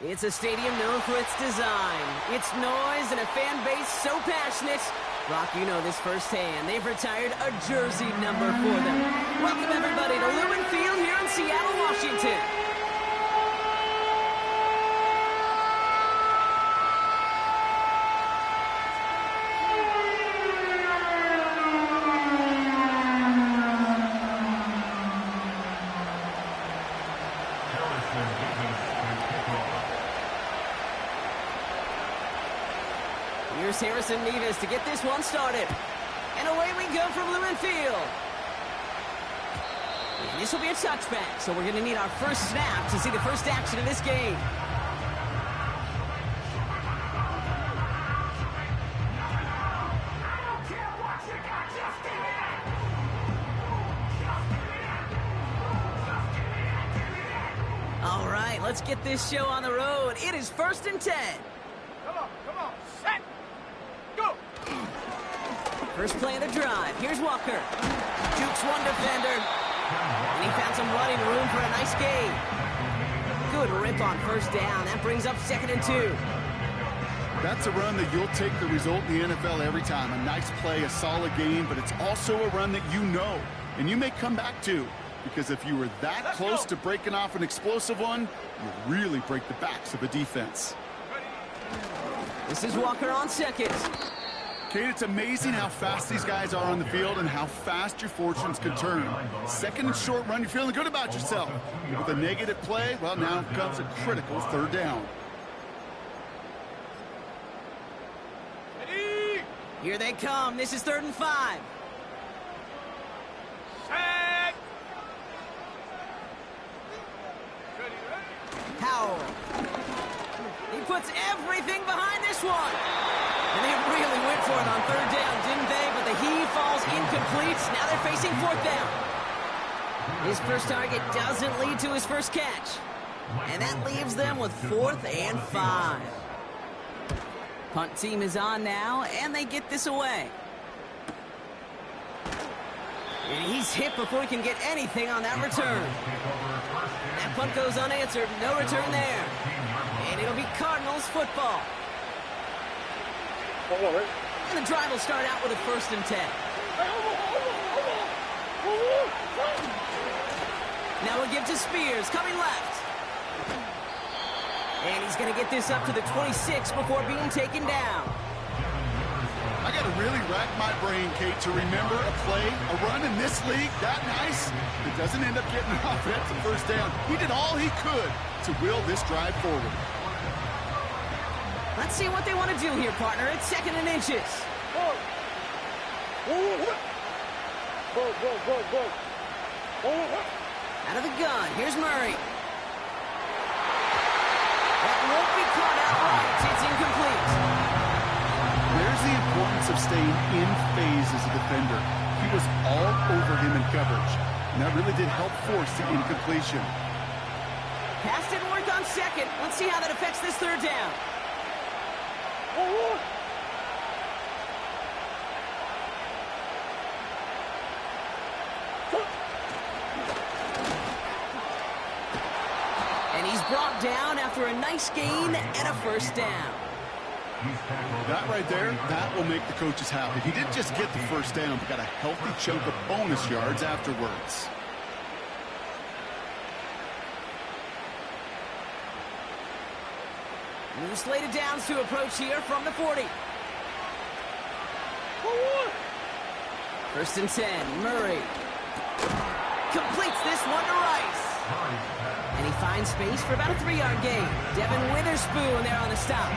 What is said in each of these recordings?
It's a stadium known for its design, its noise, and a fan base so passionate. Brock, you know this firsthand. They've retired a jersey number for them. Welcome, everybody, to Lumen Field here in Seattle, Washington. Here's Harrison Nevis to get this one started. And away we go from Lumen Field. And this will be a touchback, so we're going to need our first snap to see the first action of this game. All right, let's get this show on the road. It is 1st and 10. Come on, set, go! First play of the drive. Here's Walker. Jukes one defender. And he found some running room for a nice gain. Good rip on first down. That brings up 2nd and 2. That's a run that you'll take the result in the NFL every time. A nice play, a solid game, but it's also a run that you know and you may come back to. Because if you were that close to breaking off an explosive one, you really break the backs of a defense. This is Walker on second. Kate, it's amazing how fast these guys are on the field and how fast your fortunes can turn. 2nd and short run, you're feeling good about yourself. With a negative play, well, now comes a critical 3rd down. Ready? Here they come. This is 3rd and 5. Set! Howell. He puts everything behind this one. And they really went for it on 3rd down, didn't they? But the heave falls incomplete. Now they're facing 4th down. His first target doesn't lead to his first catch. And that leaves them with 4th and 5. Punt team is on now, and they get this away. And he's hit before he can get anything on that return. That punt goes unanswered. No return there. And it'll be Cardinals football. And the drive will start out with a 1st and 10. Now we'll give to Spears, coming left. And he's going to get this up to the 26 before being taken down. I got to really rack my brain, Kate, to remember a play, a run in this league that nice that doesn't end up getting an offensive 1st down. He did all he could to will this drive forward. Let's see what they want to do here, partner. It's 2nd and inches. Out of the gun. Here's Murray. That won't be caught outright. It's incomplete. There's the importance of staying in phase as a defender. He was all over him in coverage, and that really did help force the incompletion. Pass didn't work on 2nd. Let's see how that affects this 3rd down. And he's brought down after a nice gain and a 1st down. That right there, that will make the coaches happy. He didn't just get the 1st down, but got a healthy chunk of bonus yards afterwards. New slated downs to approach here from the 40. 1st and 10, Murray. Completes this one to Rice. And he finds space for about a 3-yard gain. Devin Witherspoon there on the stop.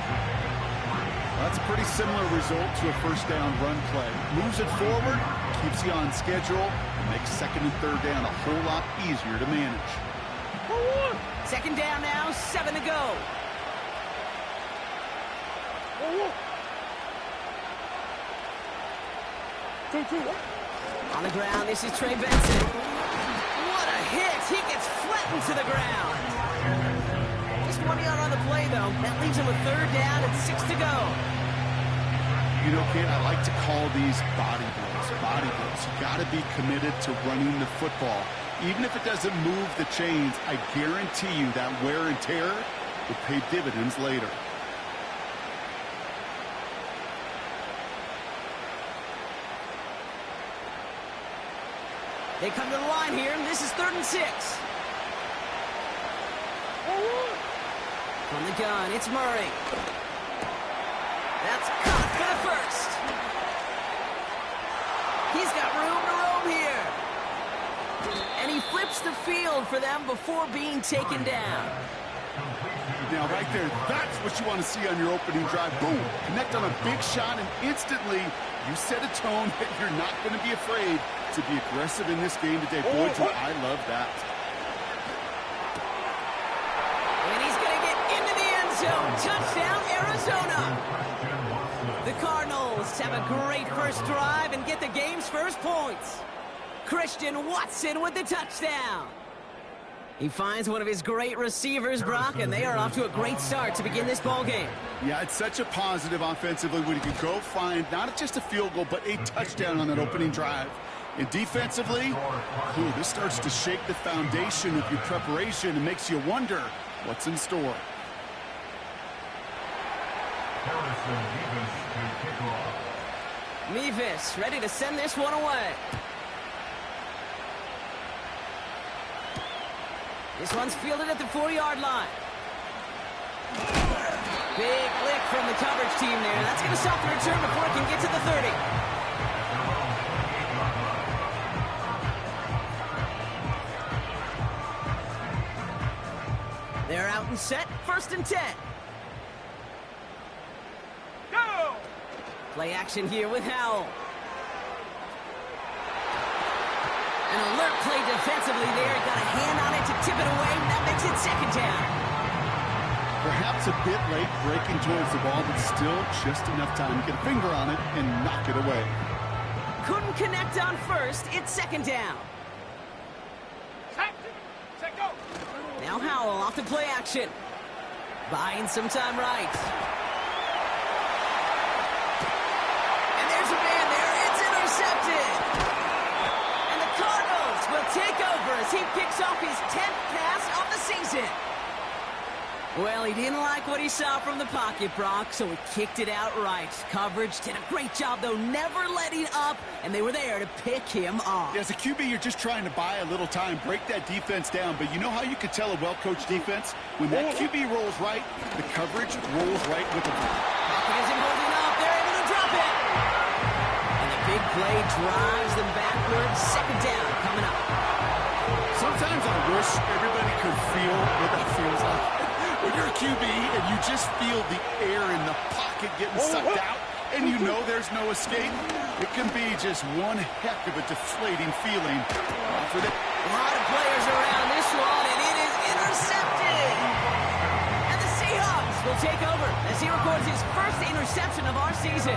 That's a pretty similar result to a 1st down run play. Moves it forward, keeps you on schedule, and makes 2nd and 3rd down a whole lot easier to manage. 2nd down now, 7 to go. On the ground, this is Trey Benson. What a hit! He gets flattened to the ground. Just 1 yard on the play, though. That leaves him with 3rd down and 6 to go. You know, Kate, I like to call these body blows. Body blows. You got to be committed to running the football. Even if it doesn't move the chains, I guarantee you that wear and tear would pay dividends later. They come to the line here, and this is 3rd and 6. From the gun, it's Murray. That's caught for the first. He's got room to roam here. And he flips the field for them before being taken down. Now, right there, that's what you want to see on your opening drive. Boom! Connect on a big shot, and instantly you set a tone that you're not going to be afraid to be aggressive in this game today. Boy, do I love that. And he's going to get into the end zone. Touchdown, Arizona. The Cardinals have a great first drive and get the game's first points. Christian Watson with the touchdown. He finds one of his great receivers, Brock, and they are off to a great start to begin this ball game. Yeah, it's such a positive offensively when you can go find not just a field goal, but a touchdown on that opening drive. And defensively, this starts to shake the foundation of your preparation and makes you wonder what's in store. Mevis ready to send this one away. This one's fielded at the 4-yard line. Big lick from the coverage team there. That's going to stop the return before it can get to the 30. They're out and set. 1st and 10. Go! Play action here with Howell. An alert play defensively there. Got a hand on it to tip it away. That makes it 2nd down. Perhaps a bit late breaking towards the ball, but still just enough time to get a finger on it and knock it away. Couldn't connect on 1st. It's 2nd down. Set, go! Now Howell off to play action. Buying some time right. And there's a man there. It's intercepted. And the Cardinals will take over as he picks off his 10th pass of the season. Well, he didn't like what he saw from the pocket, Brock, so he kicked it out right. Coverage did a great job, though, never letting up, and they were there to pick him off. As a QB, you're just trying to buy a little time, break that defense down, but you know how you could tell a well-coached defense? When that QB rolls right, the coverage rolls right with them. Pocket isn't holding up. They're able to drop it. And the big play drives them backwards. 2nd down coming up. Sometimes I wish everybody could feel what that feels like. When you're a QB and you just feel the air in the pocket getting sucked out and you know there's no escape, it can be just one heck of a deflating feeling. For the A lot of players around this one, and it is intercepted. And the Seahawks will take over as he records his first interception of our season.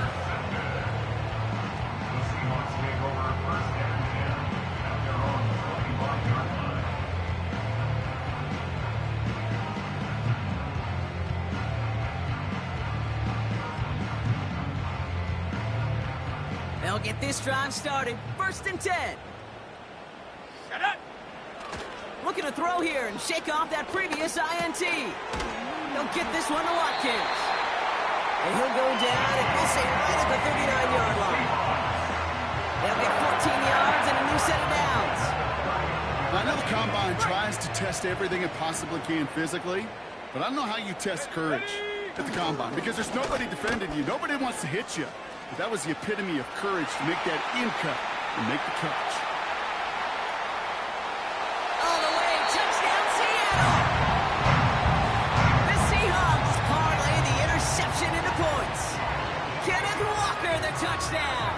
They'll get this drive started. 1st and 10. Shut up! Looking to throw here and shake off that previous INT. They'll get this one to Watkins. And he'll go down and we'll say right at the 39-yard line. They'll get 14 yards and a new set of downs. I know the Combine tries to test everything it possibly can physically, but I don't know how you test courage at the Combine because there's nobody defending you. Nobody wants to hit you. But that was the epitome of courage to make that in cut and make the catch. All the way, touchdown Seattle! The Seahawks parlay the interception into points. Kenneth Walker, the touchdown.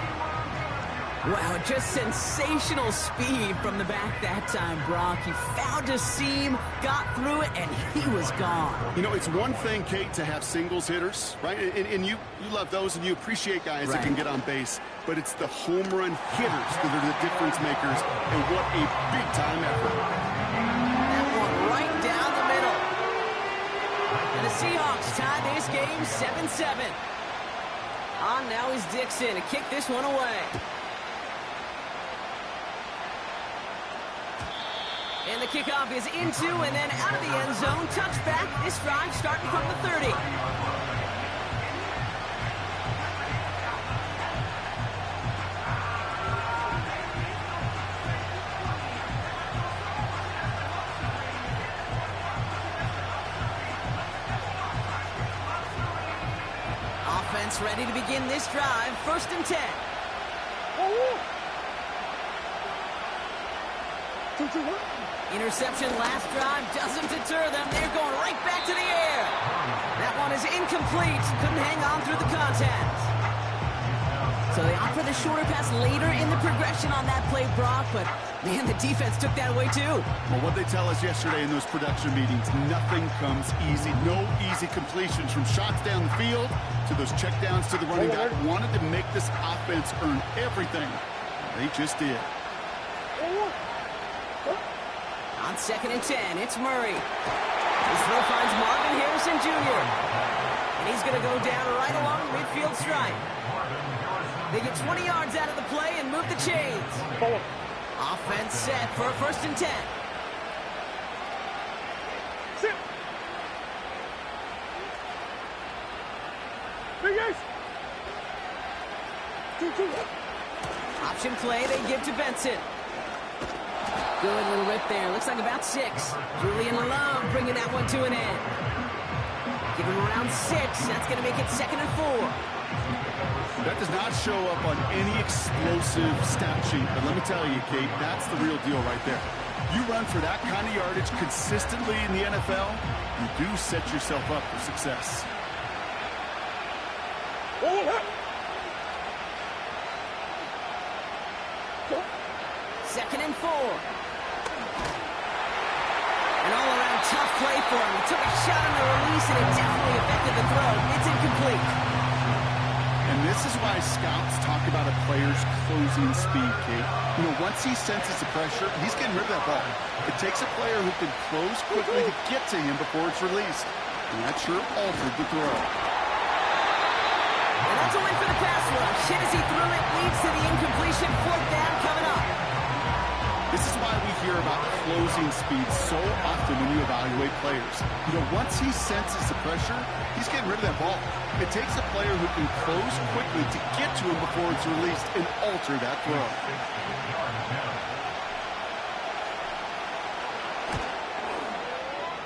Wow, just sensational speed from the back that time, Brock. He found a seam, got through it, and he was gone. You know, it's one thing, Kate, to have singles hitters, right? And you love those, and you appreciate guys that can get on base. But it's the home run hitters that are the difference makers, and what a big-time effort. That one right down the middle. And the Seahawks tie this game 7-7. On now is Dixon to kick this one away. And the kickoff is into and then out of the end zone. Touchback. This drive starting from the 30. Offense ready to begin this drive. 1st and 10. Interception last drive doesn't deter them. They're going right back to the air. That one is incomplete. Couldn't hang on through the contact. So they opt for the shorter pass later in the progression on that play, Brock. But, man, the defense took that away, too. Well, what they tell us yesterday in those production meetings, nothing comes easy. No easy completions from shots down the field to those checkdowns to the running back. Wanted to make this offense earn everything. They just did. On 2nd and 10, it's Murray. His throw finds Marvin Harrison Jr. And he's going to go down right along the midfield stripe. They get 20 yards out of the play and move the chains. Offense set for a 1st and 10. Option play they give to Benson. Good little rip there. Looks like about 6. Julian Love bringing that one to an end. Give him around 6. That's going to make it 2nd and 4. That does not show up on any explosive stat sheet. But let me tell you, Kate, that's the real deal right there. You run for that kind of yardage consistently in the NFL, you do set yourself up for success. 2nd and 4. An all-around tough play for him. He took a shot on the release, and it definitely affected the throw. It's incomplete. And this is why scouts talk about a player's closing speed, Kate. You know, once he senses the pressure, he's getting rid of that ball. It takes a player who can close quickly to get to him before it's released. And that sure altered the throw. And that's a win for the pass rush. Hit as he threw it, leads to the incompletion. 4th down coming up. This is why we hear about closing speed so often when you evaluate players. You know, once he senses the pressure, he's getting rid of that ball. It takes a player who can close quickly to get to him before it's released and alter that throw.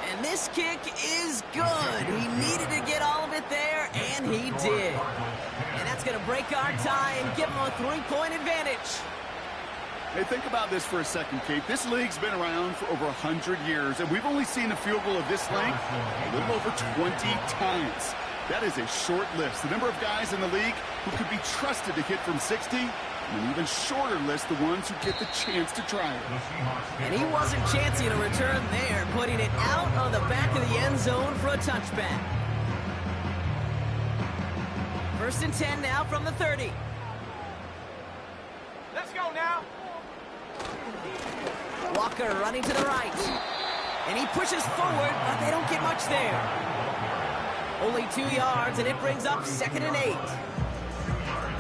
And this kick is good. He needed to get all of it there, and he did. And that's going to break our tie and give him a 3-point advantage. Hey, think about this for a second, Kate. This league's been around for over 100 years, and we've only seen a field goal of this length a little over 20 times. That is a short list. The number of guys in the league who could be trusted to hit from 60, and an even shorter list, the ones who get the chance to try it. And he wasn't chancing a return there, putting it out on the back of the end zone for a touchback. 1st and 10 now from the 30. Let's go now. Walker running to the right. And he pushes forward, but they don't get much there. Only 2 yards, and it brings up 2nd and 8.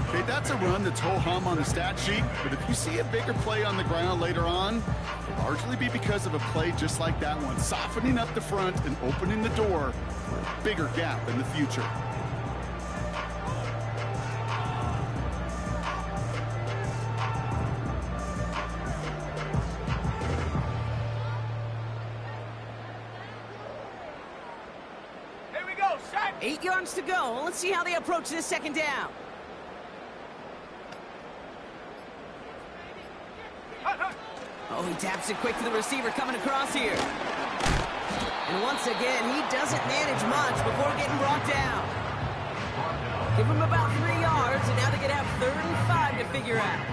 Okay, that's a run that's ho-hum on the stat sheet, but if you see a bigger play on the ground later on, it'll largely be because of a play just like that one, softening up the front and opening the door for a bigger gap in the future. Here we go, set. 8 yards to go. Let's see how they approach this 2nd down. Oh, he taps it quick to the receiver coming across here. And once again, he doesn't manage much before getting brought down. Give him about 3 yards, and now they're going to have 3rd and 5 to figure out.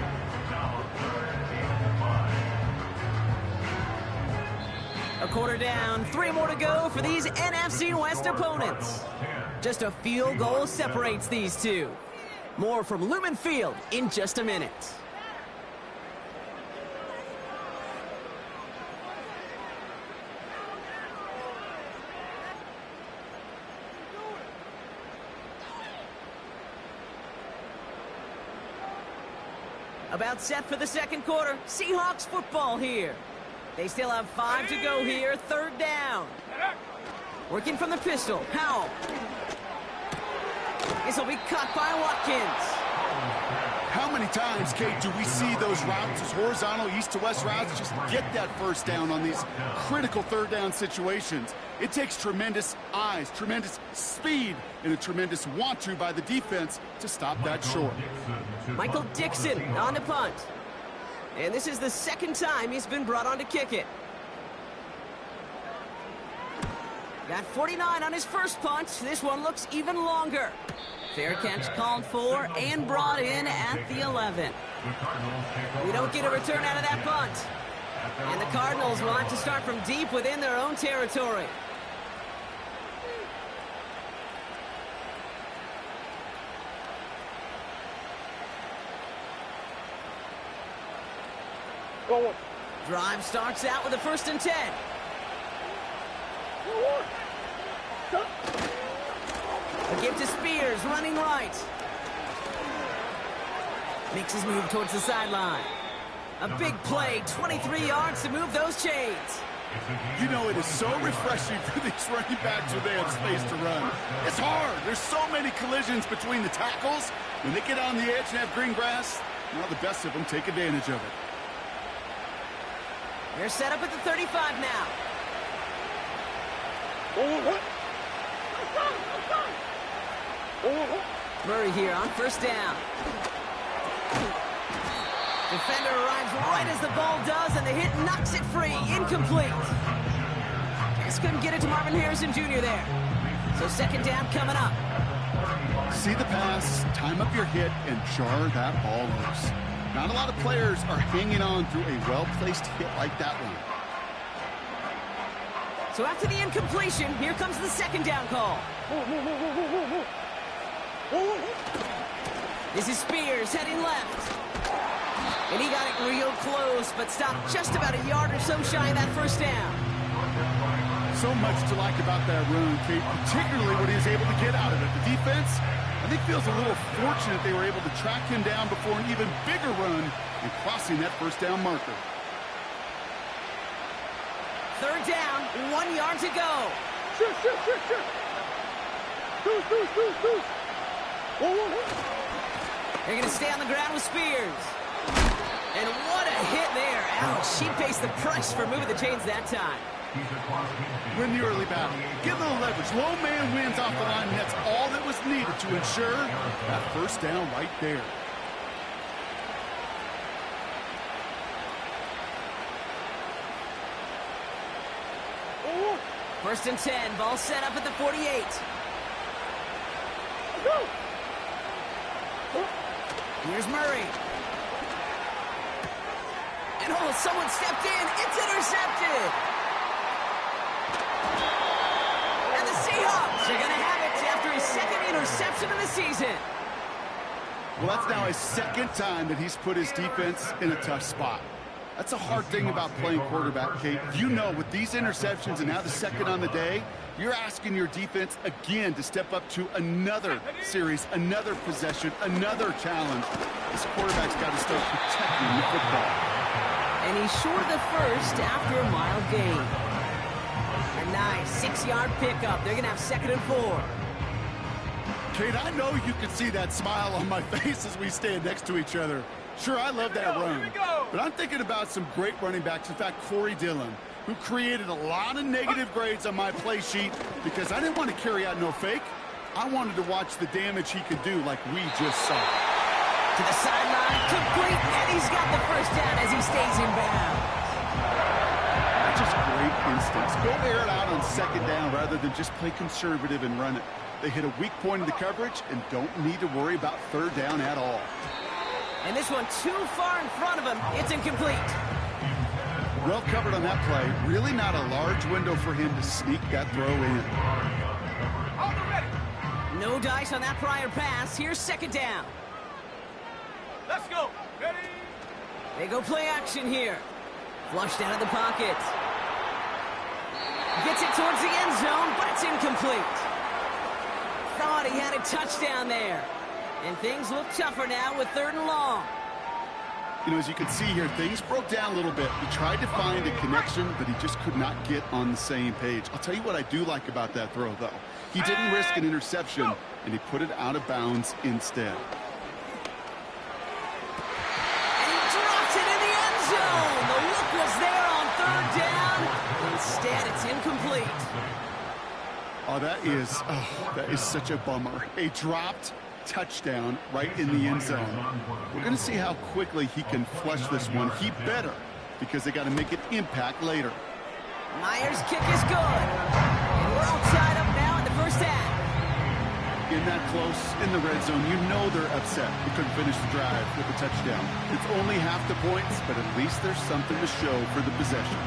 A quarter down, 3 more to go for these NFC West opponents. Just a field goal separates these two. More from Lumen Field in just a minute. About set for the 2nd quarter. Seahawks football here. They still have 5 to go here. Third down. Working from the pistol. Powell. This will be caught by Watkins. How many times, Kate, do we see those routes, those horizontal east-to-west routes, just get that first down on these critical third down situations? It takes tremendous eyes, tremendous speed, and a tremendous want-to by the defense to stop that short. Michael Dixon on the punt. And this is the second time he's been brought on to kick it. Got 49 on his first punt. This one looks even longer. Fair catch called for and brought in at the 11. We don't get a return out of that punt. And the Cardinals will have to start from deep within their own territory. Drive starts out with a 1st and 10. A give to Spears, running right. Makes his move towards the sideline. A big play, 23 yards to move those chains. You know, it is so refreshing for these running backs when they have space to run. It's hard. There's so many collisions between the tackles. When they get on the edge and have green grass, now the best of them take advantage of it. They're set up at the 35 now. Murray here on 1st down. Defender arrives right as the ball does, and the hit knocks it free. Incomplete. Just couldn't get it to Marvin Harrison Jr. there. So 2nd down coming up. See the pass, time up your hit, and jar that ball loose. Not a lot of players are hanging on through a well-placed hit like that one. So after the incompletion, here comes the 2nd down call. This is Spears heading left. And he got it real close, but stopped just about a yard or so shy of that 1st down. So much to like about that run, Kate, particularly what he was able to get out of it. The defense, I think, feels a little fortunate they were able to track him down before an even bigger run and crossing that 1st down marker. 3rd down, 1 yard to go. They're going to stay on the ground with Spears. And what a hit there. Ouch, she pays the price for moving the chains that time. Win the early battle. Get a little leverage. Low man wins off the line, and that's all that was needed to ensure that 1st down right there. First and 10, ball set up at the 48. Here's Murray. And oh, someone stepped in. It's intercepted. And the Seahawks are going to have it after his 2nd interception of the season. Well, that's now his 2nd time that he's put his defense in a tough spot. That's a hard thing about playing quarterback, Kate. You know, with these interceptions and now the 2nd on the day, you're asking your defense again to step up to another series, another possession, another challenge. This quarterback's got to start protecting the football. And he's short of the 1st after a mild gain. A nice 6-yard pickup. They're going to have 2nd and 4. Kate, I know you can see that smile on my face as we stand next to each other. Sure, I love that run, but I'm thinking about some great running backs. In fact, Corey Dillon, who created a lot of negative grades on my play sheet because I didn't want to carry out no fake. I wanted to watch the damage he could do like we just saw. To the sideline, complete, and he's got the 1st down as he stays in bounds. That's just great instincts. Go air it out on 2nd down rather than just play conservative and run it. They hit a weak point in the coverage and don't need to worry about 3rd down at all. And this one too far in front of him. It's incomplete. Well covered on that play. Really not a large window for him to sneak that throw in. No dice on that prior pass. Here's 2nd down. Let's go. Ready? They go play action here. Flushed out of the pocket. Gets it towards the end zone, but it's incomplete. Thought he had a touchdown there. And things look tougher now with 3rd and long. You know, as you can see here, things broke down a little bit. He tried to find a connection, but he just could not get on the same page. I'll tell you what I do like about that throw, though. He didn't risk an interception, and he put it out of bounds instead. And he drops it in the end zone. The look was there on third down. Instead, it's incomplete. Oh, that is such a bummer. A dropped touchdown right in the end zone. We're going to see how quickly he can flush this one. He better, because they got to make an impact later. Myers' kick is good. And we're all tied up now in the first half. In that close, in the red zone, you know they're upset. They couldn't finish the drive with a touchdown. It's only half the points, but at least there's something to show for the possession.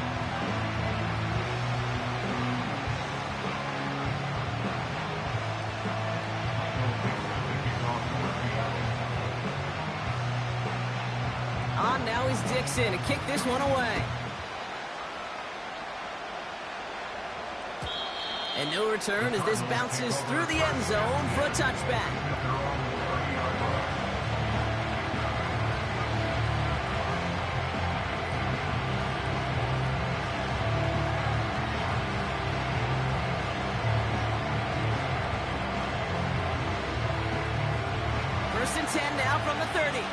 On now is Dixon to kick this one away. And no return as this bounces through the end zone for a touchback. First and 10 now from the 30.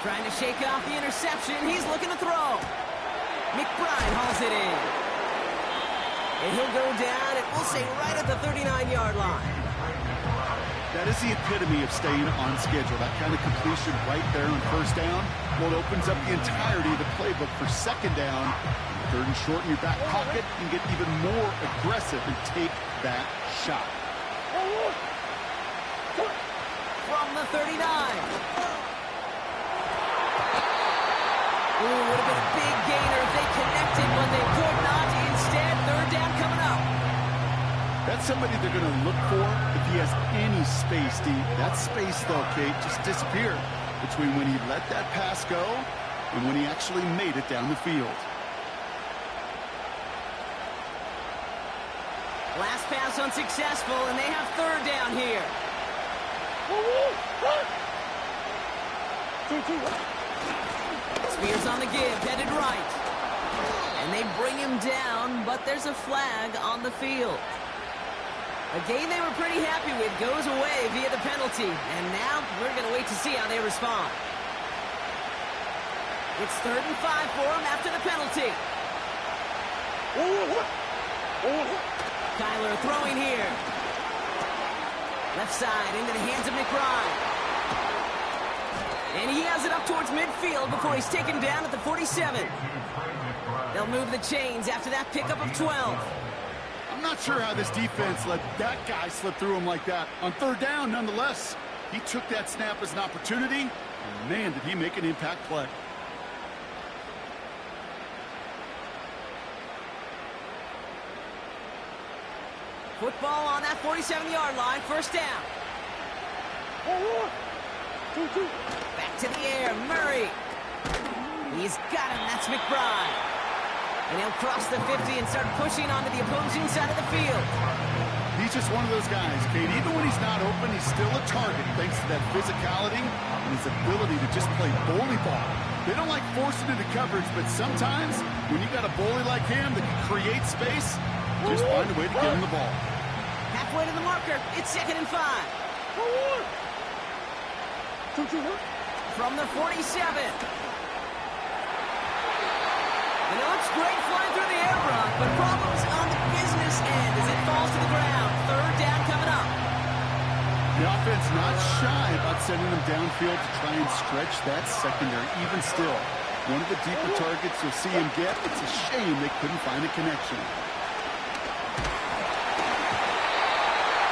Trying to shake off the interception. He's looking to throw. McBride hauls it in. And he'll go down, and we'll say right at the 39-yard line. That is the epitome of staying on schedule. That kind of completion right there on first down. Well, it opens up the entirety of the playbook for second down. Third and short in your back pocket. You can get even more aggressive and take that shot. From the 39. Ooh, would have been a big gainer if they connected, but they could not. Instead, third down coming up. That's somebody they're going to look for if he has any space deep. That space, though, Kate, just disappeared between when he let that pass go and when he actually made it down the field. Last pass unsuccessful, and they have third down here. Spears on the give, headed right. And they bring him down, but there's a flag on the field. A game they were pretty happy with goes away via the penalty. And now we're going to wait to see how they respond. It's 3rd and 5 for him after the penalty. Kyler throwing here. Left side into the hands of McBride. And he has it up towards midfield before he's taken down at the 47. They'll move the chains after that pickup of 12. I'm not sure how this defense let that guy slip through him like that. On third down, nonetheless, he took that snap as an opportunity, and man, did he make an impact play. Football on that 47-yard line, first down. Back to the air, Murray. He's got him, that's McBride. And he'll cross the 50 and start pushing onto the opposing side of the field. He's just one of those guys, Kate. Even when he's not open, he's still a target thanks to that physicality and his ability to just play bully ball. They don't like forcing into coverage, but sometimes when you got a bully like him that can create space, just find a way to get him the ball. Halfway to the marker, it's 2nd and 5. From the 47. And it looks great flying through the air, Brock, but problems on the business end as it falls to the ground. Third down coming up. The offense not shy about sending them downfield to try and stretch that secondary. Even still, one of the deeper targets you'll see him get. It's a shame they couldn't find a connection.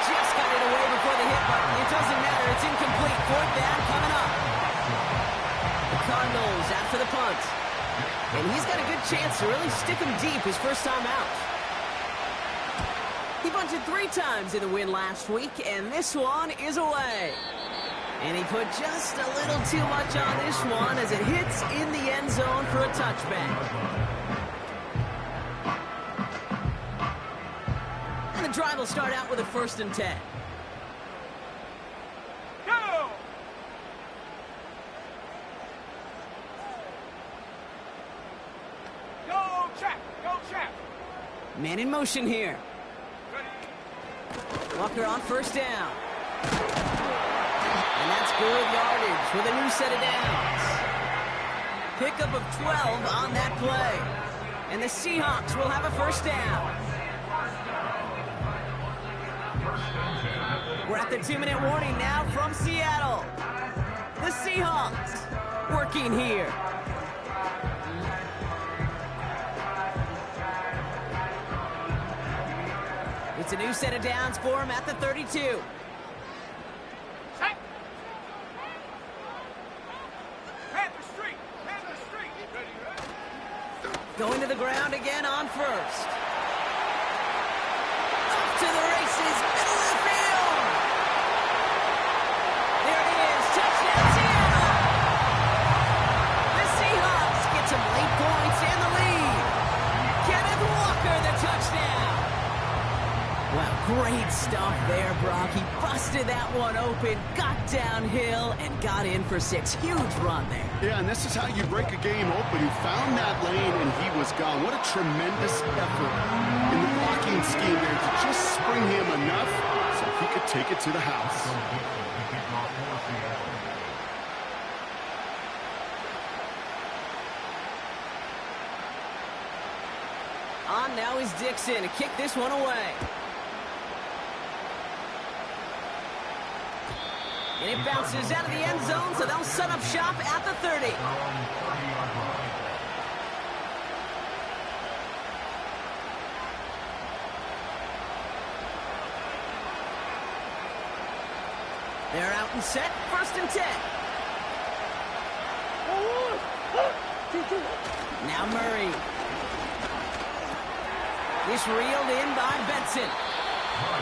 Just got it away before the hit, but it doesn't matter. It's incomplete. Fourth down coming up. The Cardinals after the punt. And he's got a good chance to really stick him deep his first time out. He bunted 3 times in the win last week, and this one is away. And he put just a little too much on this one as it hits in the end zone for a touchback. And the drive will start out with a 1st and 10. Go! Man in motion here. Walker on first down. And that's good yardage with a new set of downs. Pickup of 12 on that play. And the Seahawks will have a first down. We're at the 2-minute warning now from Seattle. The Seahawks working here. It's a new set of downs for him at the 32. Going to the ground again on first. Off to the races, middle of the field. There it is, touchdown Seattle. The Seahawks get some late points and the lead. Kenneth Walker, the touchdown. Wow, great stuff there, Brock. He busted that one open, got downhill, and got in for 6. Huge run there. Yeah, and this is how you break a game open. He found that lane, and he was gone. What a tremendous effort in the blocking scheme there to just spring him enough so he could take it to the house. On now is Dixon to kick this one away. And it bounces out of the end zone, so they'll set up shop at the 30. They're out and set, 1st and 10. Now Murray. This reeled in by Benson.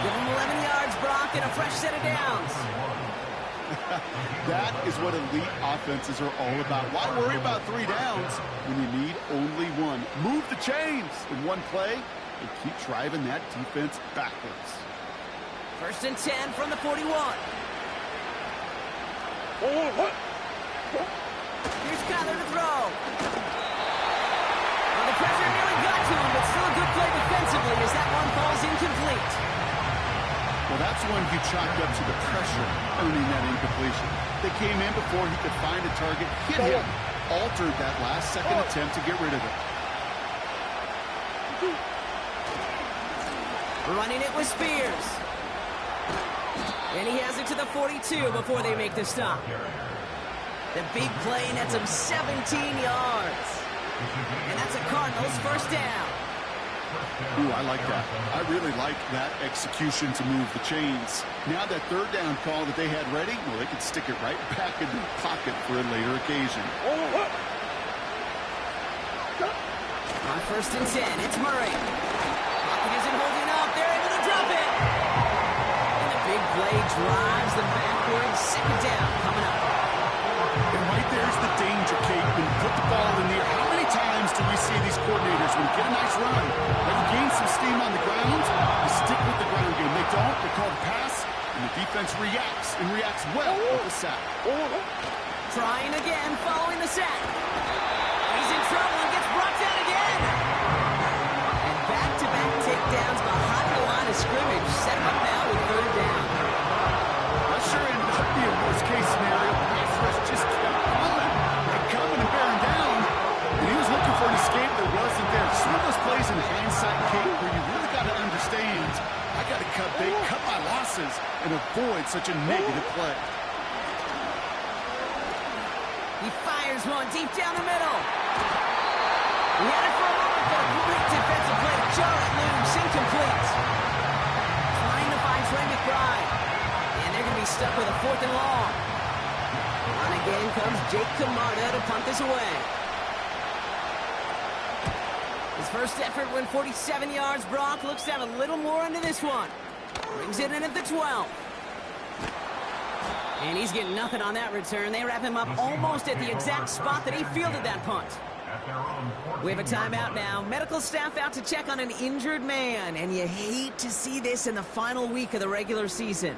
Give him 11 yards, Brock, and a fresh set of downs. That is what elite offenses are all about. Why worry about 3 downs when you need only 1? Move the chains in one play and keep driving that defense backwards. 1st and 10 from the 41. Here's Kyler to throw. Well, the pressure nearly got to him, but still a good play defensively as that one falls incomplete. Well, that's one he chalked up to the pressure, earning that incompletion. They came in before he could find a target, hit him, altered that last-second attempt to get rid of it. Running it with Spears. And he has it to the 42 before they make the stop. The big play nets him 17 yards. And that's a Cardinals first down. Ooh, I like that. I really like that execution to move the chains. Now that 3rd down call that they had ready, well, they could stick it right back in their pocket for a later occasion. On 1st and 10, it's Murray. Pocket isn't holding up. They're able to drop it. And the big play drives them backwards. 2nd down coming up. And right there's the danger, Kate, when you put the ball in the air. How many times do we see these coordinators, when you get a nice run, when you gain some steam on the ground, you stick with the ground game. They don't, they call the pass, and the defense reacts, and reacts well with the sack. Trying again, following the sack. He's in trouble and gets brought down again. And back-to-back takedowns behind the line of scrimmage. Set him up now with 3rd down. That sure ended up being a worst-case scenario. Pass rush just kept coming and coming and bearing down. And he was looking for an escape that wasn't there. Just one of those plays in hindsight, Kate, where you really got to understand, I got to cut bait, cut my losses, and avoid such a negative play. He fires one deep down the middle. He had it for a moment, but a great defensive play to jar it loose, incomplete. Trying to find Trey McBride. And they're going to be stuck with a 4th and long. On again comes Jake Camarda to punt this away. His first effort went 47 yards. Brock looks to have a little more into this one. Brings it in at the 12. And he's getting nothing on that return. They wrap him up almost at the exact spot that he fielded that punt. We have a timeout now. Medical staff out to check on an injured man. And you hate to see this in the final week of the regular season.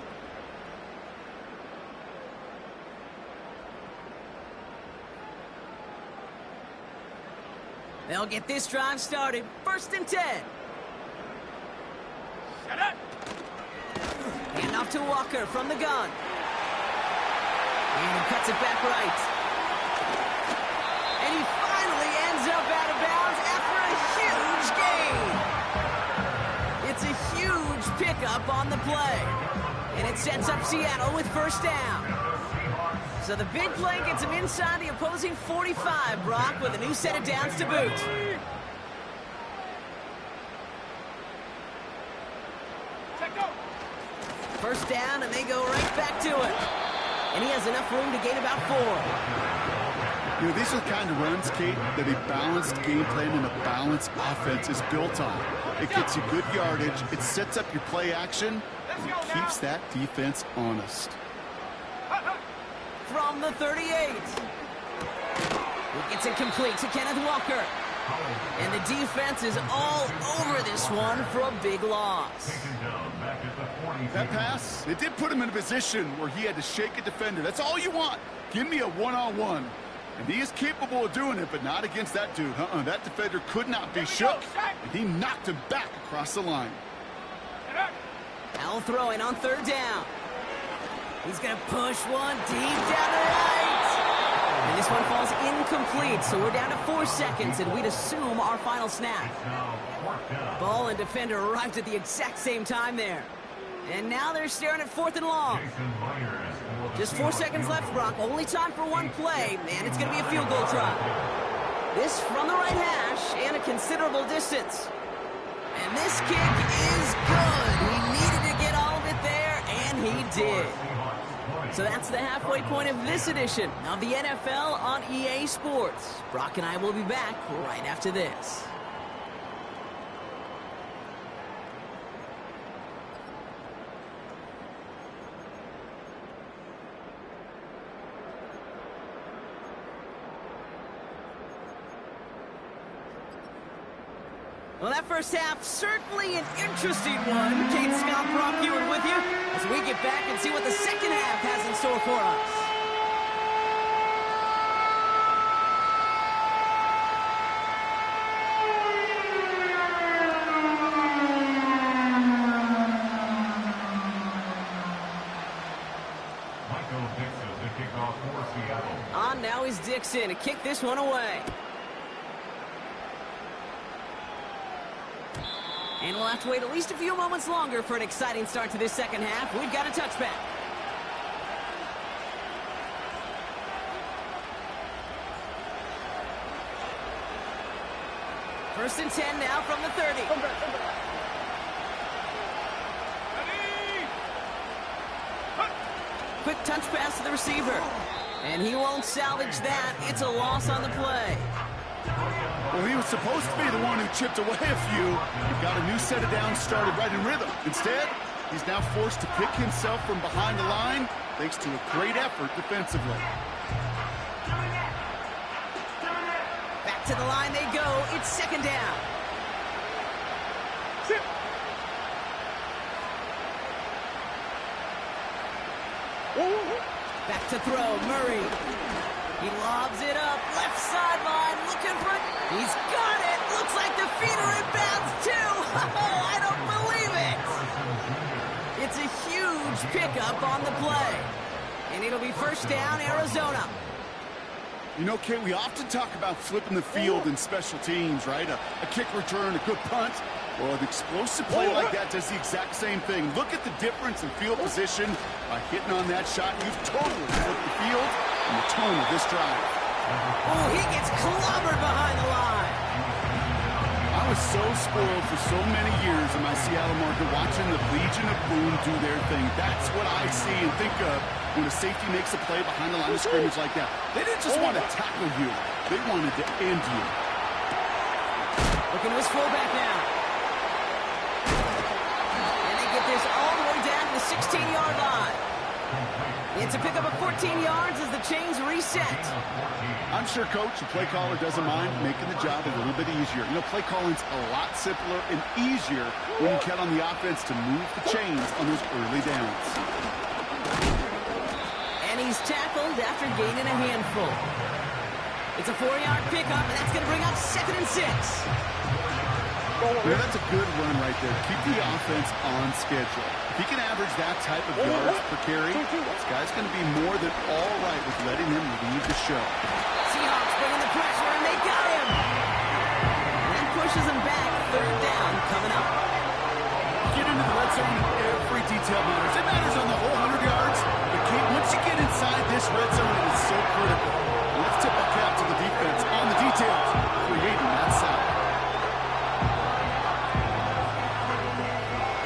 They'll get this drive started. 1st and 10. Hand off to Walker from the gun. And he cuts it back right. And he finally ends up out of bounds after a huge gain. It's a huge pickup on the play. And it sets up Seattle with first down. So the big play gets him inside the opposing 45, Brock, with a new set of downs to boot. First down, and they go right back to it. And he has enough room to gain about 4. You know, these are the kind of runs, Kate, that a balanced game plan and a balanced offense is built on. It gets you good yardage, it sets up your play action, and it keeps that defense honest. From the 38. He gets it complete to Kenneth Walker. And the defense is all over this one for a big loss. That pass, it did put him in a position where he had to shake a defender. That's all you want. Give me a one-on-one. And he is capable of doing it, but not against that dude. That defender could not be shook, and he knocked him back across the line. Al throwing on third down. He's going to push one deep down the right. And this one falls incomplete, so we're down to 4 seconds, and we'd assume our final snap. Ball and defender arrived at the exact same time there. And now they're staring at 4th and long. Just 4 seconds left, Brock. Only time for one play, and it's going to be a field goal try. This from the right hash and a considerable distance. And this kick is good. He needed to get all of it there, and he did. So that's the halfway point of this edition of the NFL on EA Sports. Brock and I will be back right after this. Well, that first half, certainly an interesting one. Kate Scott, Brock Ewing with you as we get back and see what the second half has in store for us. On now is Dixon to kick this one away. And we'll have to wait at least a few moments longer for an exciting start to this second half. We've got a touchback. First and 10 now from the 30. Quick touch pass to the receiver. And he won't salvage that. It's a loss on the play. Well, he was supposed to be the one who chipped away a few. He got a new set of downs started right in rhythm. Instead, he's now forced to pick himself from behind the line thanks to a great effort defensively. Back to the line they go. It's second down. Back to throw, Murray. He lobs it up, left sideline, looking for it. He's got it. Looks like the feet are in bounds, too. Oh, I don't believe it. It's a huge pickup on the play. And it'll be first down, Arizona. You know, Kate, we often talk about flipping the field in special teams, right? A kick return, a good punt. Well, an explosive play like that does the exact same thing. Look at the difference in field position. By hitting on that shot, you've totally flipped the field in the tone of this drive. Oh, he gets clobbered behind the line. I was so spoiled for so many years in my Seattle market watching the Legion of Boom do their thing. That's what I see and think of when a safety makes a play behind the line of scrimmage like that. They didn't just want to tackle you. They wanted to end you. Looking to his fullback now. And they get this all the way down to the 16-yard line. It's a pickup of 14 yards as the chains reset. I'm sure Coach, the play caller, doesn't mind making the job a little bit easier. You know, play calling's a lot simpler and easier when you count on the offense to move the chains on those early downs. And he's tackled after gaining a handful. It's a 4-yard pickup, and that's going to bring up 2nd and 6. Yeah, that's a good run right there. Keep the offense on schedule. If he can average that type of yards per carry, this guy's going to be more than all right with letting him lead the show. Seahawks bringing the pressure, and they got him. And that pushes him back. Third down coming up. Get into the red zone, every detail matters. It matters on the whole 100 yards. But Kate, once you get inside this red zone, it is so critical. Let's tip our cap to the defense on the details, creating that sack.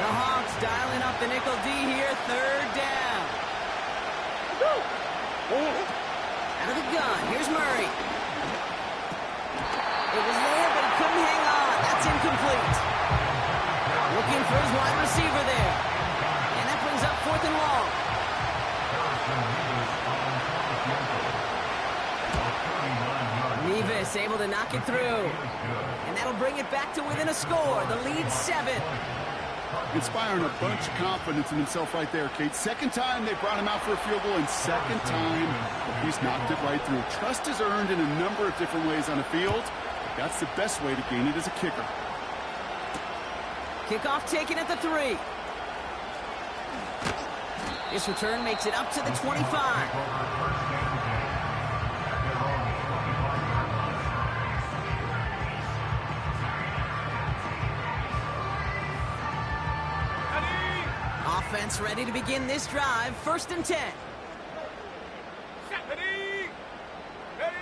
The Hawks dialing up the nickel D here. Third down. Out of the gun. Here's Murray. It was there, but he couldn't hang on. That's incomplete. Looking for his wide receiver there. And that brings up 4th and long. Nevis able to knock it through. And that'll bring it back to within a score. The lead 7. Inspiring a bunch of confidence in himself right there, Kate. Second time they brought him out for a field goal, and second time he's knocked it right through. Trust is earned in a number of different ways on the field. That's the best way to gain it as a kicker. Kickoff taken at the 3. This return makes it up to the 25. Offense ready to begin this drive. 1st and 10. Ready. Ready.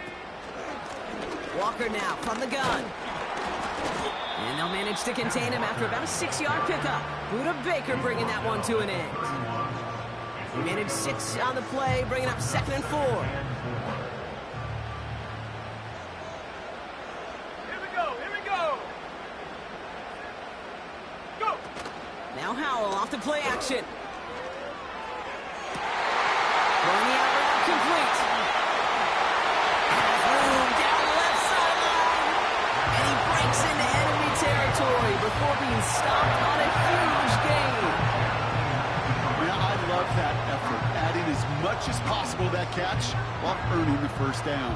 Walker now from the gun. And they'll manage to contain him after about a 6-yard pickup. Buda Baker bringing that one to an end. He managed 6 on the play, bringing up 2nd and 4. Here we go. Here we go. Go. Now Howell off the play action. Throwing the out route complete. Has room down the left sideline. And he breaks into enemy territory before being stopped on a huge gain. Yeah, I love that effort. Adding as much as possible to that catch while earning the first down.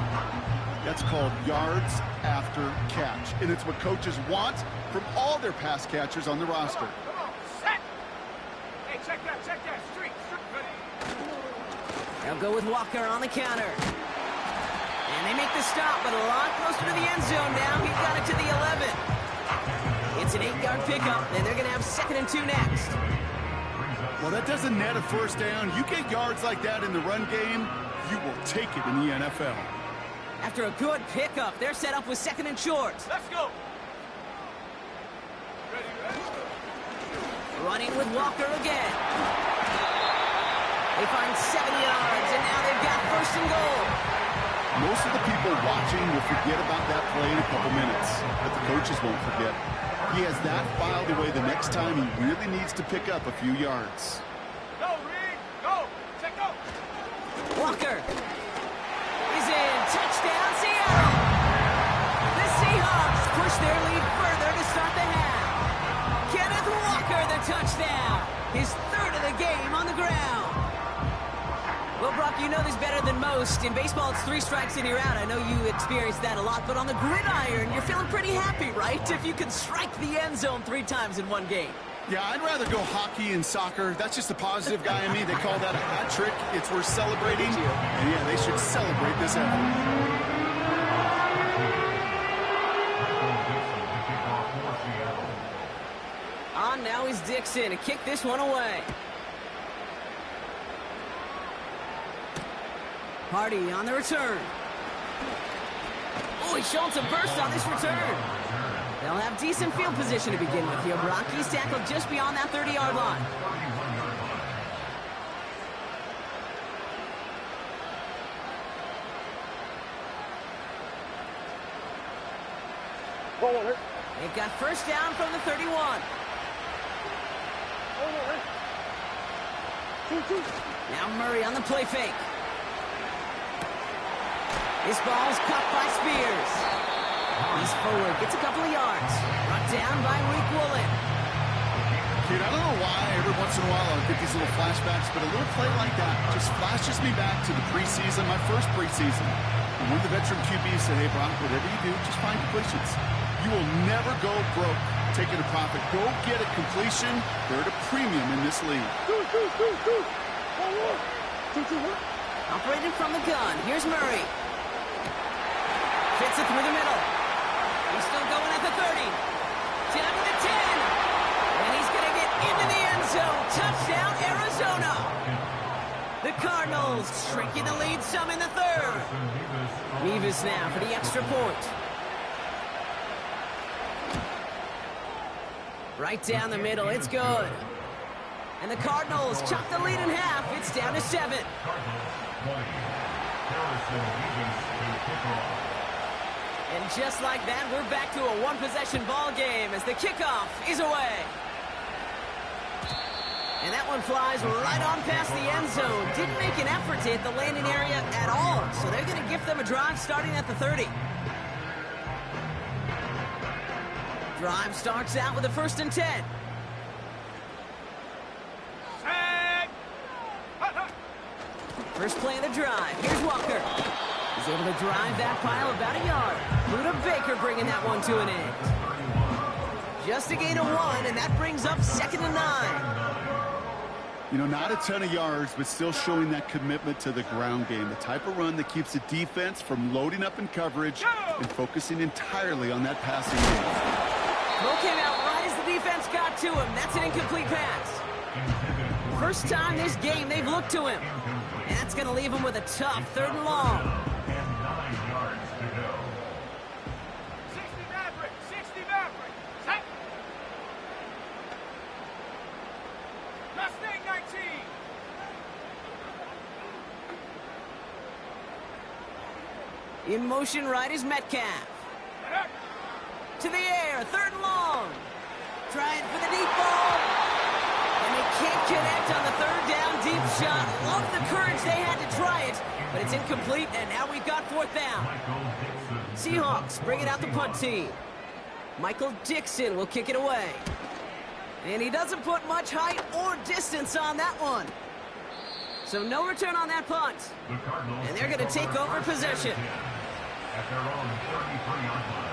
That's called yards after catch. And it's what coaches want from all their pass catchers on the roster. Come on. Set. Hey, check that. Check that. Street. Ready. They'll go with Walker on the counter. And they make the stop, but a lot closer to the end zone now. He got it to the 11. It's an 8-yard pickup, and they're going to have 2nd and 2 next. Well, that doesn't net a first down. You get yards like that in the run game, you will take it in the NFL. After a good pickup, they're set up with 2nd and short. Let's go. Ready. Running with Walker again. They find 7 yards, and now they've got 1st and goal. Most of the people watching will forget about that play in a couple minutes, but the coaches won't forget. He has that filed away the next time he really needs to pick up a few yards. Go, Reed. Go. Check go. Walker is in. Touchdown, Seattle. The Seahawks push their lead further to start the half. Kenneth Walker, the touchdown. His 3rd of the game on the ground. Well, Brock, you know this better than most. In baseball, it's 3 strikes and you're out. I know you experienced that a lot, but on the gridiron, you're feeling pretty happy, right? If you can strike the end zone 3 times in one game. Yeah, I'd rather go hockey and soccer. That's just the positive guy in me. They call that a hat trick. It's worth celebrating. And yeah, they should celebrate this effort. On now is Dixon to kick this one away. Hardy on the return. Oh, he's showing some burst on this return. They'll have decent field position to begin with here, Brock. He's tackled just beyond that 30-yard line. They've got 1st down from the 31. Now Murray on the play fake. This ball's caught by Spears. He's forward, gets a couple of yards. Brought down by Malik Woolen. Dude, I don't know why every once in a while I'll get these little flashbacks, but a little play like that just flashes me back to the preseason, my first preseason. And one of the veteran QBs said, hey, Brock, whatever you do, just find completions. You will never go broke taking a profit. Go get a completion. They're at a premium in this league. Operating from the gun. Here's Murray. Fits it through the middle. He's still going at the 30. Down to the 10. And he's going to get into the end zone. Touchdown, Arizona. The Cardinals shrinking the lead some in the third. Mevis now for the extra point. Right down the middle. It's good. And the Cardinals chop the lead in half. It's down to 7. And just like that, we're back to a one-possession ball game as the kickoff is away. And that one flies right on past the end zone. Didn't make an effort to hit the landing area at all. So they're going to give them a drive starting at the 30. Drive starts out with a 1st and 10. First play of the drive. Here's Walker. He's able to drive that pile about a yard. Buda Baker bringing that one to an end. Just a gain of 1, and that brings up 2nd and 9. You know, not a ton of yards, but still showing that commitment to the ground game. The type of run that keeps the defense from loading up in coverage and focusing entirely on that passing game. Throw came out right as the defense got to him. That's an incomplete pass. First time this game they've looked to him. And that's going to leave him with a tough 3rd and long. And 9 yards to go. 60 Maverick, 60 Maverick. Set. Mustang 19. In motion right is Metcalf. To the air, 3rd and long. Trying for the deep ball. And they can't connect on the 3rd down deep shot. Love the courage they had to try it, but it's incomplete, and now we've got 4th down. Seahawks bringing out the punt team. Michael Dixon will kick it away. And he doesn't put much height or distance on that one. So no return on that punt. And they're going to take over possession. At their own 33-yard line.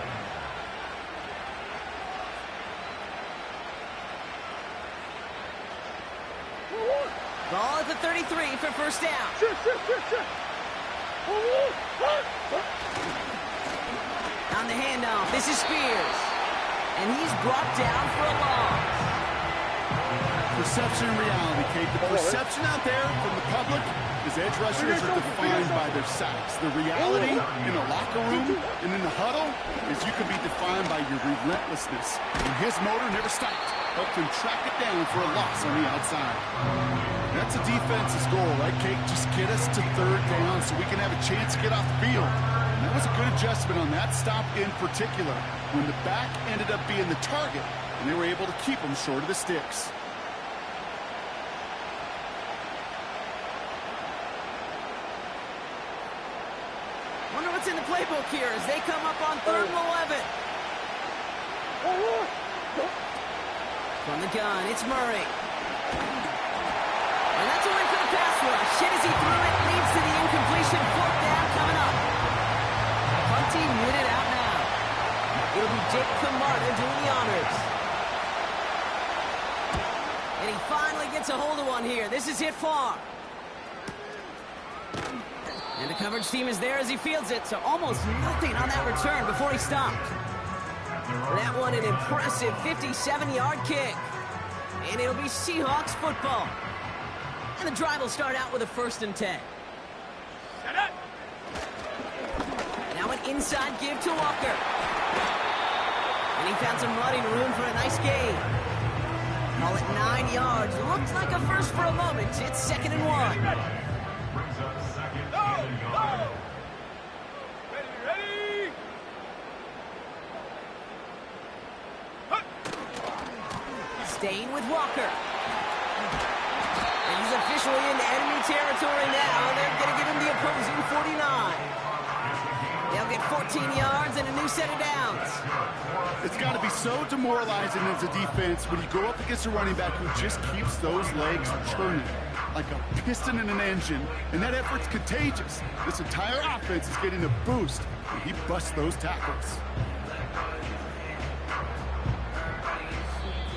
Ball at the 33 for 1st down. On the handoff, this is Spears. And he's brought down for a loss. Perception and reality, Kate. The perception out there from the public is edge rushers are defined by their sacks. The reality in the locker room and in the huddle is you can be defined by your relentlessness. And his motor never stopped. Helped him track it down for a loss on the outside. That's a defense's goal, right, Kate? Just get us to 3rd down so we can have a chance to get off the field. And that was a good adjustment on that stop in particular, when the back ended up being the target, and they were able to keep him short of the sticks. Wonder what's in the playbook here as they come up on 3rd and 11. From the gun, it's Murray. And that's a win for the pass rush. Hit as he threw it, leads to the incompletion. 4th down coming up. Punting muted out now. It'll be Jake Camarda doing the honors. And he finally gets a hold of one here. This is hit far. And the coverage team is there as he fields it, so almost nothing on that return before he stopped. That one an impressive 57-yard kick. And it'll be Seahawks football. And the drive will start out with a 1st and 10. Now an inside give to Walker. And he found some running room for a nice gain. Call it 9 yards. Looked like a first for a moment. It's 2nd and 1. Brings up 2nd and yard. Ready. Staying with Walker. And he's officially into enemy territory now. They're going to give him the opposing 49. They'll get 14 yards and a new set of downs. It's got to be so demoralizing as a defense when you go up against a running back who just keeps those legs churning like a piston in an engine, and that effort's contagious. This entire offense is getting a boost when he busts those tackles.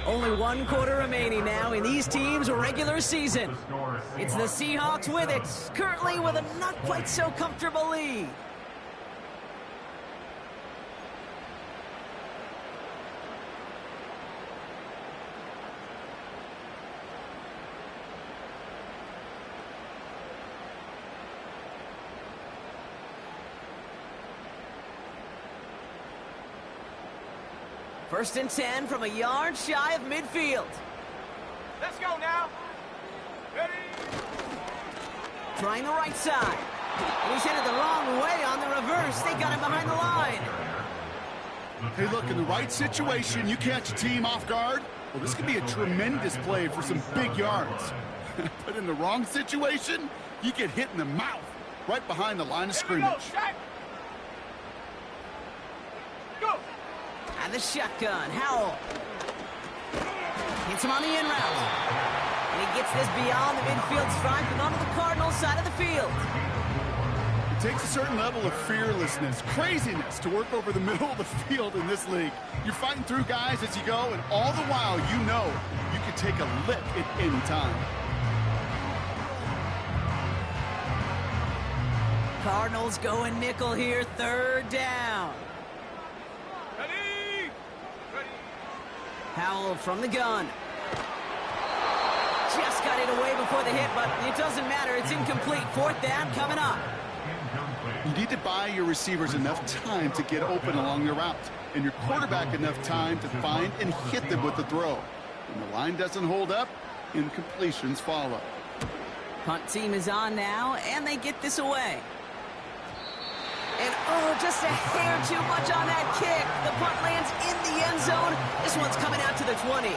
Only one quarter remaining now in these teams' regular season. It's the Seahawks with it, currently with a not quite so comfortable lead. First and 10 from a yard shy of midfield. Let's go now. Ready? Trying the right side. And he's headed the wrong way on the reverse. They got him behind the line. Hey, look, in the right situation, you catch a team off guard. Well, this could be a tremendous play for some big yards. But in the wrong situation, you get hit in the mouth right behind the line of scrimmage. And the shotgun, Howell. Hits him on the in route. And he gets this beyond the midfield stripe and onto the Cardinals side of the field. It takes a certain level of fearlessness, craziness to work over the middle of the field in this league. You're fighting through guys as you go, and all the while you know you can take a lick at any time. Cardinals going nickel here, third down. Howell from the gun. Just got it away before the hit, but it doesn't matter. It's incomplete. Fourth down coming up. You need to buy your receivers enough time to get open along their route, and your quarterback enough time to find and hit them with the throw. When the line doesn't hold up, incompletions follow. Punt team is on now, and they get this away. And, oh, just a hair too much on that kick. The punt lands in the end zone. This one's coming out to the 20.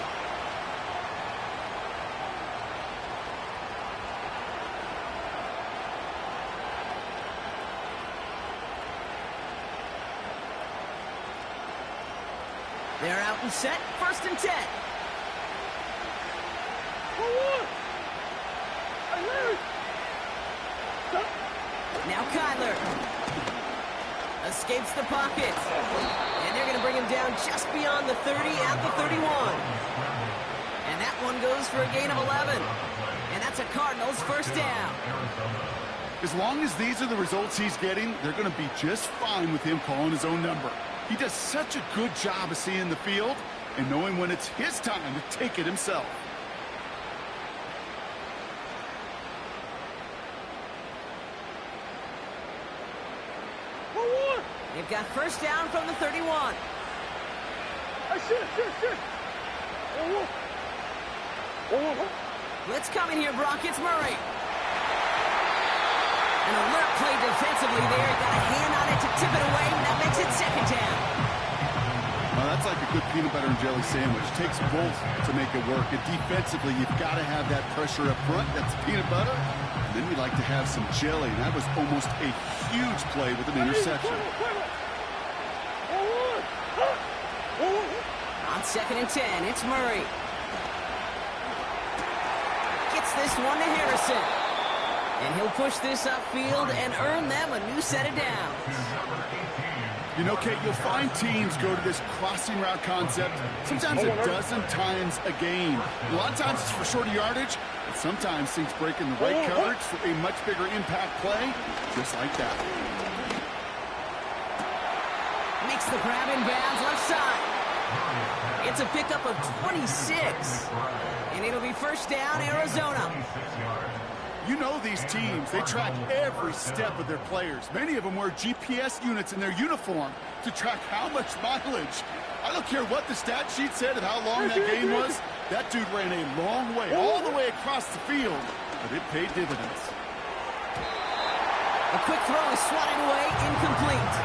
They're out and set. First and 10. Now Kyler. Escapes the pocket. And they're going to bring him down just beyond the 30 at the 31. And that one goes for a gain of 11. And that's a Cardinals first down. As long as these are the results he's getting, they're going to be just fine with him calling his own number. He does such a good job of seeing the field and knowing when it's his time to take it himself. They've got first down from the 31. Blitz coming here, Brock. It's Murray. An alert play defensively there. Got a hand on it to tip it away, and that makes it second down. Well, that's like a good peanut butter and jelly sandwich. Takes both to make it work. And defensively, you've got to have that pressure up front. That's peanut butter. And then we like to have some jelly. And that was almost a huge play with an interception. On second and 10, it's Murray. Gets this one to Harrison. And he'll push this upfield and earn them a new set of downs. You know, Kate, you'll find teams go to this crossing route concept sometimes a dozen times a game. A lot of times it's for shorter yardage, but sometimes things break in the right coverage for a much bigger impact play, just like that. Makes the grab in bounds left side. It's a pickup of 26. And it'll be first down, Arizona. You know these teams, they track every step of their players. Many of them wear GPS units in their uniform to track how much mileage. I don't care what the stat sheet said and how long that game was. That dude ran a long way, all the way across the field, but it paid dividends. A quick throw is swatted away, incomplete.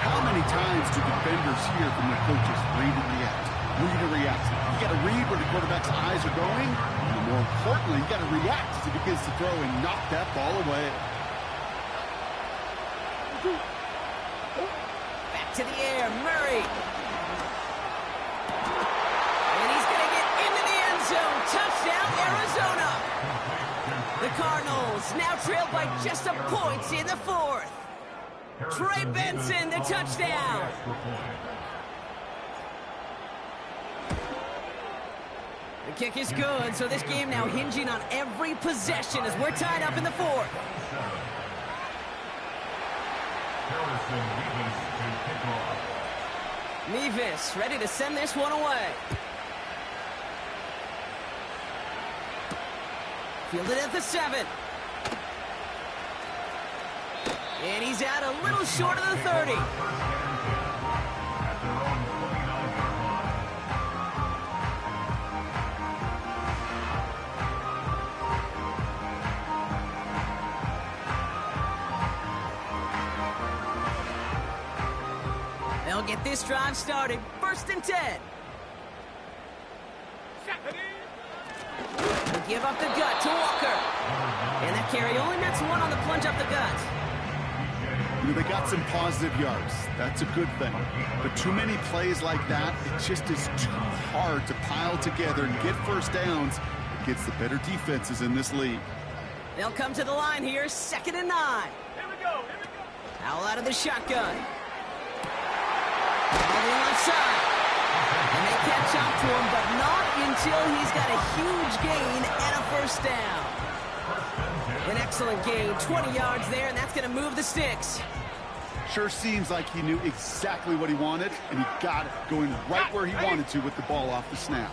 How many times do defenders hear from their coaches, read and react, read and react? You got to read where the quarterback's eyes are going, and more importantly, you got to react as he begins to throw and knock that ball away. Back to the air, Murray. And he's going to get into the end zone. Touchdown, Arizona. The Cardinals now trailed by just a point in the fourth. Trey Benson, the touchdown. The kick is good, so this game now hinging on every possession as we're tied up in the fourth. Nevis ready to send this one away. Fielded at the 7. And he's out a little short of the 30. They'll get this drive started. 1st and 10. They give up the gut to Walker. And that carry only nets one on the plunge up the gut. You know, they got some positive yards. That's a good thing. But too many plays like that, it just is too hard to pile together and get first downs against the better defenses in this league. They'll come to the line here, 2nd and 9. Here we go. Howell out of the shotgun. On the left side. And they catch up to him, but not until he's got a huge gain and a 1st down. An excellent gain, 20 yards there, and that's going to move the sticks. Sure seems like he knew exactly what he wanted, and he got it, going right where he wanted to with the ball off the snap.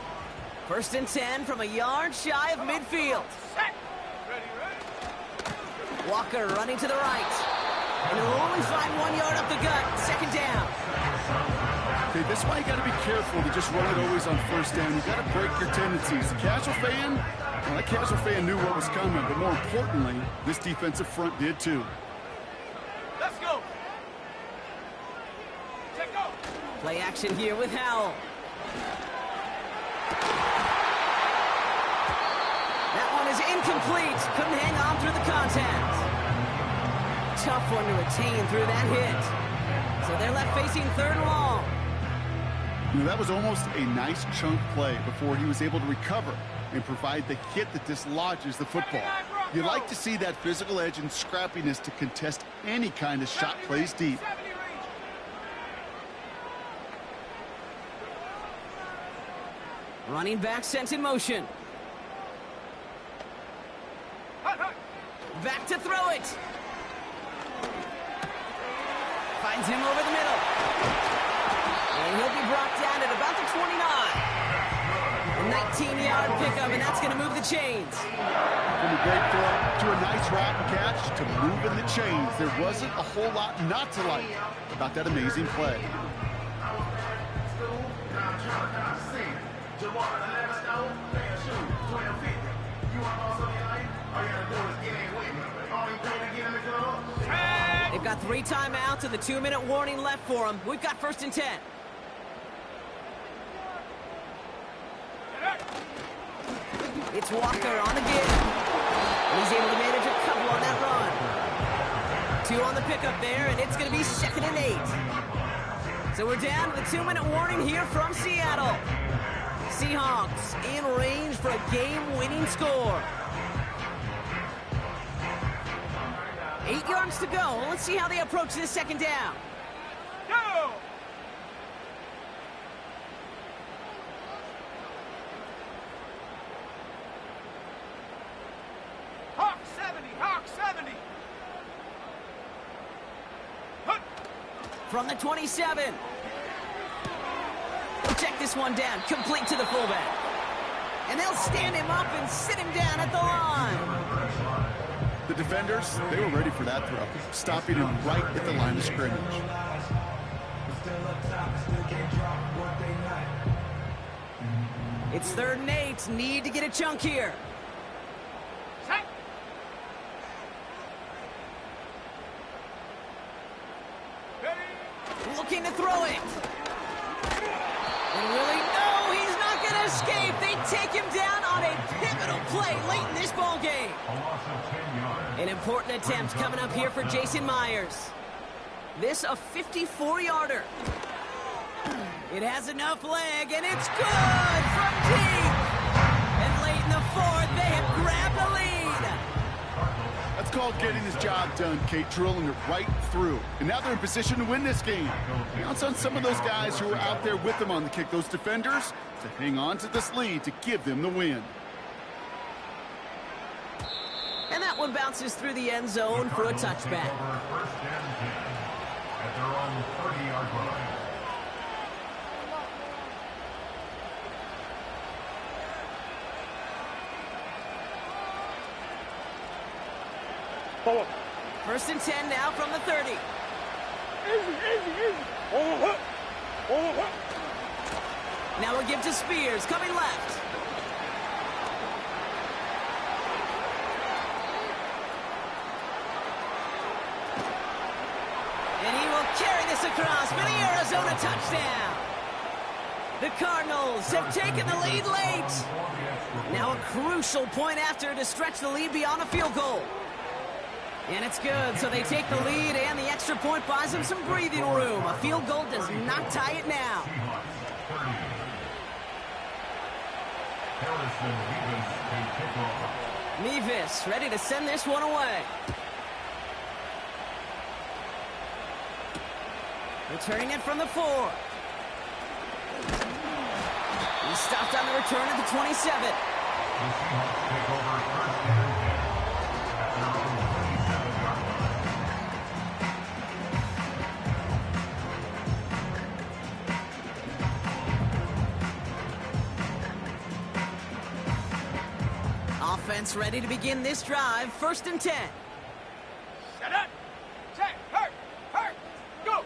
1st and 10 from a yard shy of midfield. Walker running to the right. And he'll only find 1 yard up the gut. 2nd down. Okay, that's why you got to be careful to just run it always on 1st down. You got to break your tendencies. The casual fan, well, that casual fan knew what was coming, but more importantly, this defensive front did too. Let's go. Check go. Play action here with Howell. That one is incomplete. Couldn't hang on through the contact. Tough one to retain through that hit. So they're left facing 3rd and long. You know, that was almost a nice chunk play before he was able to recover and provide the hit that dislodges the football. You like to see that physical edge and scrappiness to contest any kind of shot plays deep. Running back sent in motion. Back to throw it. Finds him over the middle. And he'll be brought down at about the 29. A 19-yard pickup, and that's going to move the chains. From a great throw to a nice route catch to moving the chains. There wasn't a whole lot not to like about that amazing play. They've got 3 timeouts and the 2-minute warning left for them. We've got 1st and 10. It's Walker on the give. And he's able to manage a couple on that run. 2 on the pickup there, and it's going to be 2nd and 8. So we're down to the 2-minute warning here from Seattle. Seahawks in range for a game-winning score. 8 yards to go. Let's see how they approach this 2nd down. Go! Hawk 70, Hawk 70. Hunt. From the 27. Check this one down. Complete to the fullback. And they'll stand him up and sit him down at the line. The defenders, they were ready for that throw, stopping him right at the line of scrimmage. It's 3rd and 8. Need to get a chunk here. Set. Ready. Looking to throw it. And really, no, he's not going to escape. They take him down on a pivotal play late in this ball game. An important attempt coming up here for Jason Myers. This a 54-yarder. It has enough leg, and it's good from deep. And late in the 4th, they have grabbed the lead. That's That's called getting his job done, Kate, drilling it right through. And now they're in position to win this game. Now it's on some of those guys who are out there with them on the kick, those defenders, to hang on to this lead to give them the win. And that one bounces through the end zone for a touchback. First and 10 at their own 30-yard line. First and 10 now from the 30. Now we'll give to Spears, coming left. And he will carry this across for the Arizona touchdown. The Cardinals have taken the lead late. Now a crucial point after to stretch the lead beyond a field goal. And it's good, so they take the lead, and the extra point buys them some breathing room. A field goal does not tie it now. Mevis ready to send this one away. Returning it from the 4. He stopped on the return at the 27. The Seahawks take over first and 10 at their own 27-yard line. Offense ready to begin this drive. First and 10. Set up. Set. Hurt. Hurt. Go.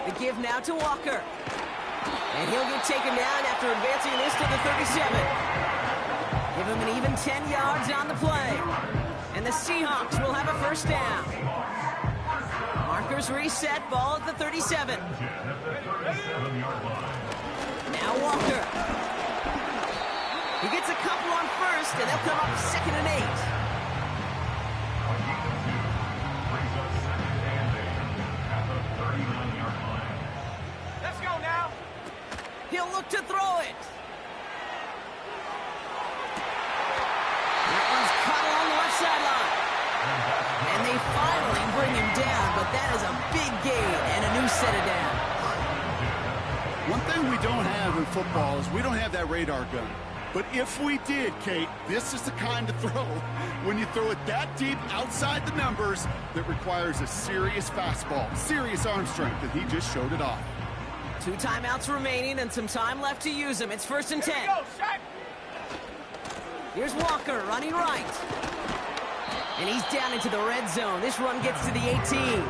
The give now to Walker. And he'll get taken down after advancing this to the 37. Give him an even 10 yards on the play. And the Seahawks will have a first down. Markers reset, ball at the 37. Now Walker. He gets a couple on first, and they'll come up second and 8. Brings up second and 8 at the 39-yard line. Let's go now. He'll look to throw it. That one's caught along the left sideline. And they finally bring him down, but that is a big gain and a new set of down. One thing we don't have in football is we don't have that radar gun. But if we did, Kate, this is the kind of throw, when you throw it that deep outside the numbers, that requires a serious fastball, serious arm strength, and he just showed it off. 2 timeouts remaining and some time left to use them. It's first and 10. Here we go, Shaq. Here's Walker running right. And he's down into the red zone. This run gets to the 18.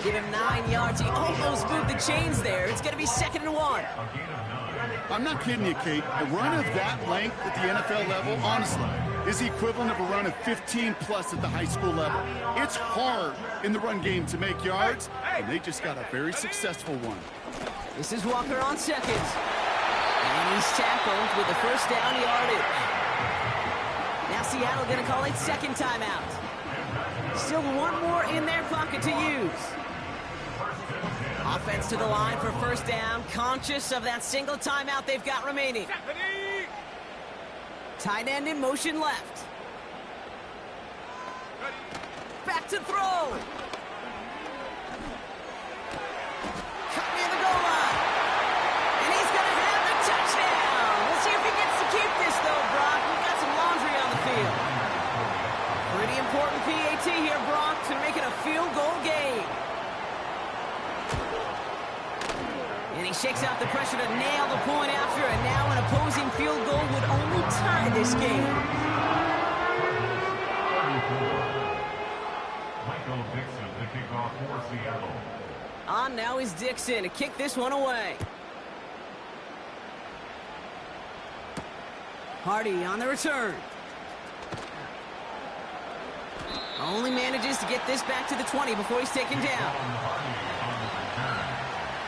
Give him 9 yards. He almost moved the chains there. It's going to be second and 1. I'm not kidding you, Kate. A run of that length at the NFL level, honestly, is the equivalent of a run of 15-plus at the high school level. It's hard in the run game to make yards, and they just got a very successful one. This is Walker on second. And he's tackled with the first down yardage. Now Seattle going to call it second timeout. Still one more in their pocket to use. Offense to the line for first down, conscious of that single timeout they've got remaining. Stephanie. Tight end in motion left. Back to throw. Cut near the goal line. And he's going to have the touchdown. We'll see if he gets to keep this, though, Brock. We've got some laundry on the field. Pretty important PAT here, Brock, to make it a field goal game. And he shakes out the pressure to nail the point after, and now an opposing field goal would only tie this game. Michael Dixon to kick off for Seattle. On now is Dixon to kick this one away. Hardy on the return. Only manages to get this back to the 20 before he's taken down.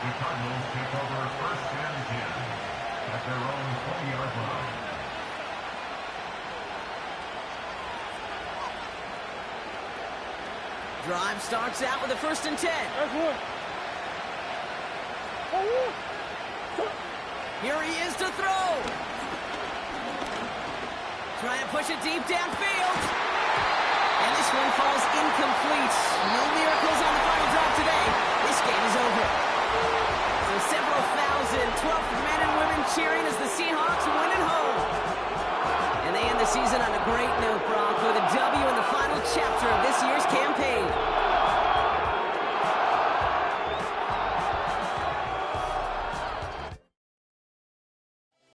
The Cardinals take over first and 10 at their own 20-yard line. Drive starts out with a first and 10. Here he is to throw. Try and push it deep downfield. And this one falls incomplete. No miracles on the final drive today. This game is over. So several thousand 12th men and women cheering as the Seahawks win at home. And they end the season on a great note, Brock, with a W in the final chapter of this year's campaign.